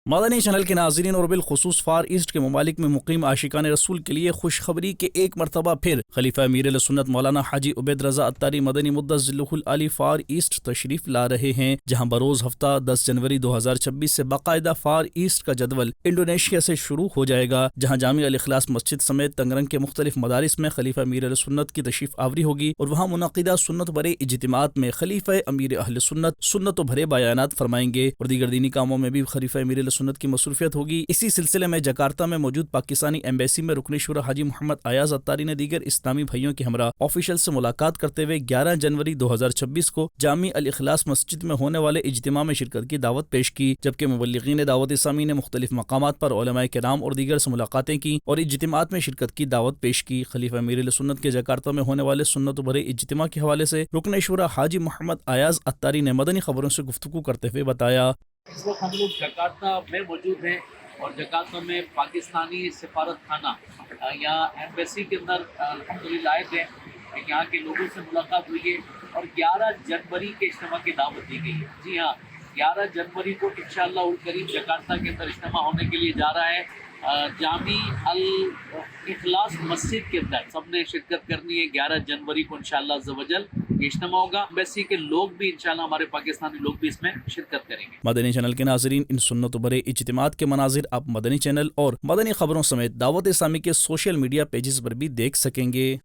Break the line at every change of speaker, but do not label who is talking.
مدنی channel کے ناظرین اور بالخصوص فار ایسٹ کے ممالک میں مقیم عاشقان رسول کے لیے خوشخبری کہ ایک مرتبہ پھر خلیفہ امیر اہل سنت مولانا حاجی عبید رضا عطاری مدنی مدث ذلہ العالی فار ایسٹ تشریف لا رہے ہیں، جہاں بروز ہفتہ 10 جنوری 2026 سے باقاعدہ فار ایسٹ کا جدول انڈونیشیا سے شروع ہو جائے گا، جہاں جامع الاخلاص مسجد سمیت تنگرنگ کے مختلف مدارس میں خلیفہ امیر اہل سنت کی تشریف آوری ہوگی اور وہاں منعقدہ سنت بھرے اجتماعات میں خلیفہ امیر اہل سنت و بھرے بیانات فرمائیں گے اور دیگر دینی کاموں میں بھی خلیفہ امیر اہل سنت کی مصروفیت ہوگی۔ اسی سلسلے میں جکارتہ میں موجود پاکستانی ایمبیسی میں رکن شورا حاجی محمد ایاز عطاری نے دیگر اسلامی بھائیوں کے ہمراہ آفیشل سے ملاقات کرتے ہوئے 11 جنوری 2026 کو جامع الاخلاص مسجد میں ہونے والے اجتماع میں شرکت کی دعوت پیش کی، جبکہ مبلغین دعوت اسلامی نے مختلف مقامات پر علماء کرام اور دیگر سے ملاقاتیں کی اور اجتماعات میں شرکت کی دعوت پیش کی۔ خلیفہ امیر اہل سنت کے جکارتہ میں ہونے والے سنت و بھرے اجتماع کے حوالے سے رکن شورا حاجی محمد ایاز عطاری نے مدنی خبروں سے گفتگو کرتے ہوئے بتایا،
اس وقت ہم لوگ جکارتہ میں موجود ہیں اور جکارتہ میں پاکستانی سفارت خانہ یا ایمبیسی کے اندر الحمدللہ آئے تھے، یہاں کے لوگوں سے ملاقات ہوئی ہے اور 11 جنوری کے اجتماع کی دعوت دی گئی ہے۔ جی ہاں، 11 جنوری کو انشاءاللہ الکریم جکارتہ کے اندر اجتماع ہونے کے لیے جا رہا ہے۔ جامع الاخلاص مسجد کے اندر سب نے شرکت کرنی ہے۔ 11 جنوری کو انشاءاللہ عز و جل یہ اجتماع ہوگا۔ ایمبیسی کے لوگ بھی انشاءاللہ ہمارے پاکستانی لوگ بھی اس میں شرکت کریں گے۔
مدنی چینل کے ناظرین، ان سنت و بھرے اجتماعات کے مناظر آپ مدنی چینل اور مدنی خبروں سمیت دعوت اسلامی کے سوشل میڈیا پیجز پر بھی دیکھ سکیں گے۔